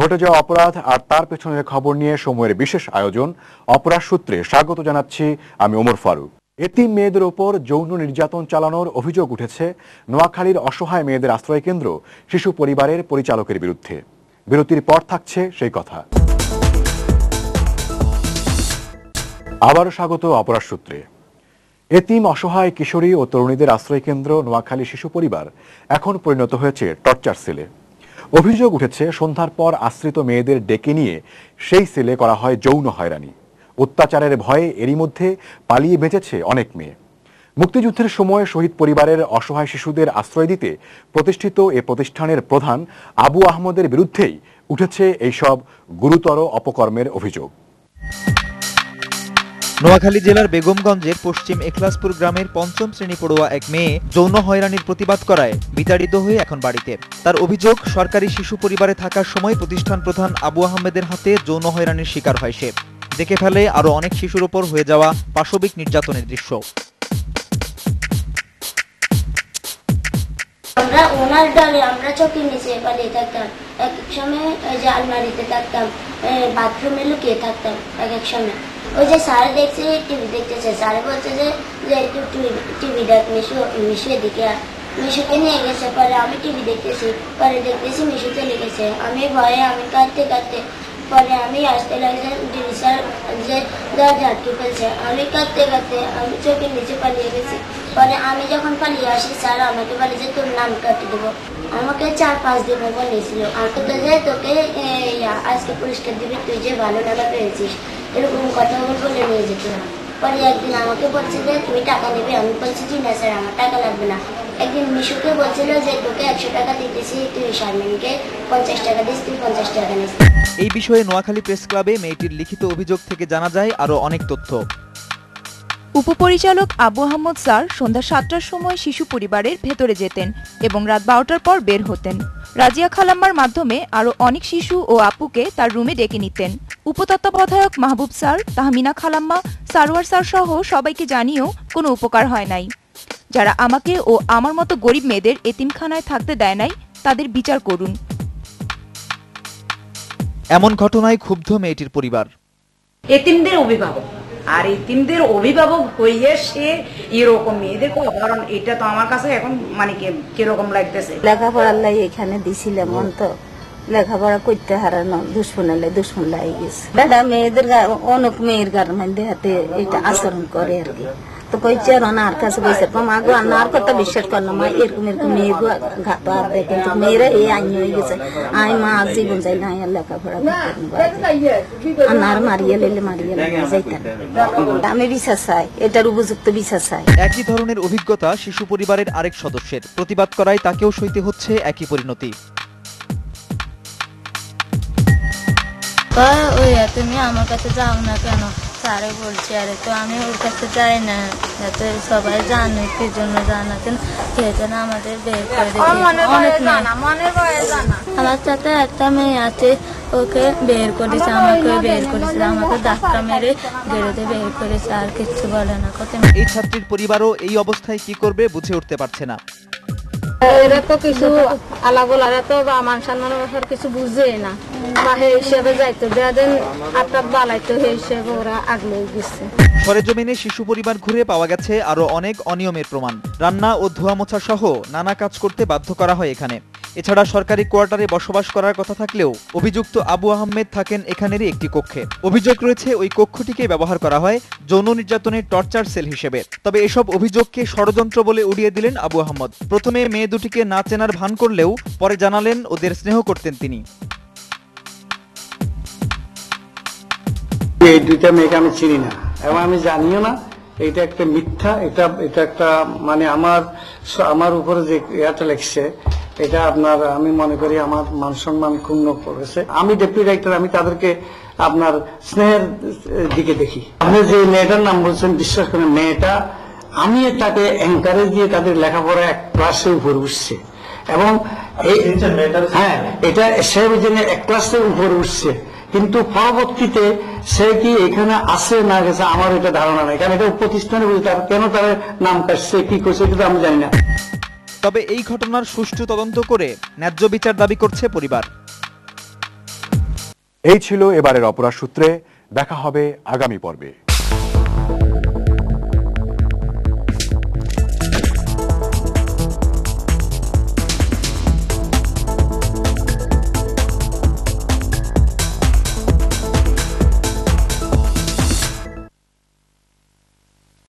ঘটে যাওয়া অপরাধ আর তার পেছনের খবর নিয়ে সময়ের বিশেষ আয়োজন অপরাধ সূত্রে স্বাগত জানাচ্ছি আমি ওমর ফারুক। এতিম মেয়েদের ওপর যৌন নির্যাতন চালানোর অভিযোগ উঠেছে নোয়াখালীর অসহায় মেয়েদের আশ্রয় কেন্দ্র শিশু পরিবারের পরিচালকের বিরুদ্ধে। বিরতির পর থাকছে সেই কথা। আবারও স্বাগত অপরাধ সূত্রে। এতিম অসহায় কিশোরী ও তরুণীদের আশ্রয় কেন্দ্র নোয়াখালী শিশু পরিবার এখন পরিণত হয়েছে টর্চার সেলে। অভিযোগ উঠেছে সন্ধ্যার পর আশ্রিত মেয়েদের ডেকে নিয়ে সেই সেলে করা হয় যৌন হয়রানি। অত্যাচারের ভয়ে এরই মধ্যে পালিয়ে বেঁচেছে অনেক মেয়ে। মুক্তিযুদ্ধের সময় শহীদ পরিবারের অসহায় শিশুদের আশ্রয় দিতে প্রতিষ্ঠিত এ প্রতিষ্ঠানের প্রধান আবু আহমদের বিরুদ্ধেই উঠেছে এইসব গুরুতর অপকর্মের অভিযোগ। নোয়াখালী জেলার বেগমগঞ্জের পশ্চিম এখলাসপুর গ্রামের পঞ্চম শ্রেণী পড়ুয়া এক মেয়ে যৌন হয়রানির প্রতিবাদ করায় বিতাড়িত হয়ে এখন বাড়িতে। তার অভিযোগ, সরকারি শিশু পরিবারে থাকার সময় প্রতিষ্ঠান প্রধান আবু আহমেদের হাতে যৌন হয়রানির শিকার হয় সে। দেখে ফেলে আরো অনেক শিশুর ওপর হয়ে যাওয়া পাশবিক নির্যাতনের দৃশ্য। আমরা ওনার ডরে আমরা চোখের নিচে পালিয়ে থাকতাম, এক এক সময় ওই যে আলমারিতে থাকতাম, বাথরুমে লুকিয়ে থাকতাম। এক এক সময় ওই যে স্যার দেখছে টিভি দেখতেছে, স্যার বলছে যে একটু টিভি দেখ মিশু এদিকে। মিশুকে নিয়ে গেছে, পরে আমি টিভি দেখতেছি, পরে দেখতেছি মিশু চলে গেছে। আমি ভয়ে আমি কাঁদতে পরে আমি আসতে লাগছে স্যার যে দরজা আটকে ফেলছে। আমি কাঁদতে আমি চোখের নিচে পালিয়ে গেছি। পরে আমি যখন পালিয়ে আসি, স্যার আমাকে বলে যে তোর নাম কাটে দেবো। আমাকে 4-5 দিন বলেছিল, আমাকে তো যে তোকে আজকে পুরস্কার দিবি, তুই যে ভালো টাকা পেয়েছিস, এরকম কথা বলে নিয়ে যেত না। পরে একদিন আমাকে বলছে যে তুমি টাকা নেবে। আমি বলছি জি না স্যার, আমার টাকা লাগবে না। একদিন মিশুকে বলছিল যে তোকে 100 টাকা দিতেছি, তুই শারমিনকে 50 টাকা দিস, তুই 50 টাকা নিস। এই বিষয়ে নোয়াখালী প্রেস ক্লাবে মেয়েটির লিখিত অভিযোগ থেকে জানা যায় আরো অনেক তথ্য। উপপরিচালক আবু আহমদ স্যার সন্ধ্যা 7টার সময় শিশু পরিবারের ভেতরে যেতেন এবং রাত 12টার পর বের হতেন। রাজিয়া খালাম্মার মাধ্যমে আরো অনেক শিশু ও আপুকে তার রুমে ডেকে নিতেন। উপতত্ত্বাবধায়ক মাহবুব স্যার, তাহমিনা খালাম্মা, সারোয়ার স্যার সহ সবাইকে জানিয়েও কোনো উপকার হয় নাই। যারা আমাকে ও আমার মতো গরিব মেয়েদের এতিমখানায় থাকতে দেয় নাই, তাদের বিচার করুন। এমন ঘটনায় ক্ষুব্ধ মেয়েটির পরিবার। এতিমদের অভিভাবক, আর এতিমদের অভিভাবক হইয়ে সে এরকম মেয়েদেরকে অপহরণ, এটা তো আমার কাছে এখন মানে কিরকম লাগতেছে। লেখাপড়ার লাই এখানে দিছিলাম, তো লেখাপড়া করতে হারানো দুশ্মন লাই গেছে। দাদা মেয়েদের অনেক মেয়ের গার্মেন্টের হাতে এটা আচরণ করে আর কি। তো কইছে আর কাছে কইছে মাগো আর কথা বিশ্বাস কর না মা, এরকম মেয়ে ঘাত আর দেয়, কিন্তু মেয়েরা এই আইন হয়ে গেছে। আই মা জীবন যাই না লেখাপড়া আর মারিয়ে যাইতাম। আমি বিচার চাই, এটার উপযুক্ত বিচার চাই। একই ধরনের অভিজ্ঞতা শিশু পরিবারের আরেক সদস্যের। প্রতিবাদ করায় তাকেও সইতে হচ্ছে একই পরিণতি। তুমি আমার কাছে যাও না কেন? স্যারে বলছে, আরে তো আমি ওর কাছে যাই না, যাতে সবাই জানে কি জন্য জানাতেন, কে যেন আমাদের বের করে দিয়েছে। আমার সাথে একটা মেয়ে আছে, ওকে বের করেছে, আমাকে বের করেছে, আমাকে ধাক্কা মেরে বেরোতে বের করেছে, আর কিচ্ছু বলে না। এই ছাত্রীর পরিবারও এই অবস্থায় কি করবে বুঝে উঠতে পারছে না। এরা তো কিছু আলাগোলারা তো মান সম্মানের ব্যাপার কিছু বুঝে না, বা হে হিসেবে যাইতো যাদের আপনার বালাইতো হে হিসেবে ওরা আগলে গেছে। সরেজমিনে শিশু পরিবার ঘুরে পাওয়া গেছে আরো অনেক অনিয়মের প্রমাণ। রান্না ও ধোয়া মোছা সহ নানা কাজ করতে বাধ্য করা হয় এখানে। এছাড়া সরকারি কোয়ার্টারে বসবাস করার কথা থাকলেও অভিযুক্ত আবু আহমেদ থাকেন এখানেরই একটি কক্ষে। অভিযোগ রয়েছে ওই কক্ষটিকে ব্যবহার করা হয় যৌন নির্যাতনের টর্চার সেল হিসেবে। তবে এসব অভিযোগকে ষড়যন্ত্র বলে উড়িয়ে দিলেন আবু আহমদ। প্রথমে মেয়ে দুটিকে না চেনার ভান করলেও পরে জানালেন ওদের স্নেহ করতেন তিনি। এই দুইটা মেয়েকে আমি চিনি না এবং আমি জানিও না, এটা একটা মিথ্যা। এটা একটা মানে আমার উপরে যে ইয়াটা লেগছে, এটা আপনার আমি মনে করি আমার মান সম্মান ক্ষুণ্ণ করেছে। আমি ডেপুটি ডাইরেক্টর, আমি তাদেরকে আপনার স্নেহের দিকে দেখি। আপনি যে মেয়েটার নাম বলছেন, বিশ্বাস করেন মেয়েটা, আমি তাকে এনকারেজ দিয়ে তাদের লেখাপড়া এক ক্লাসে উপরে উঠছে এবং হ্যাঁ এটা সে এক ক্লাসে উপরে উঠছে, কিন্তু পরবর্তীতে সে কি এখানে আসে না গেছে আমার এটা ধারণা নাই, কারণ এটা প্রতিষ্ঠানে কেন তার নাম কাটছে কি করছে কিন্তু আমি জানি না। তবে এই ঘটনার সুষ্ঠু তদন্ত করে ন্যায্য বিচার দাবি করছে পরিবার। এই ছিল এবারের অপরাধ সূত্রে। দেখা হবে আগামী পর্বে।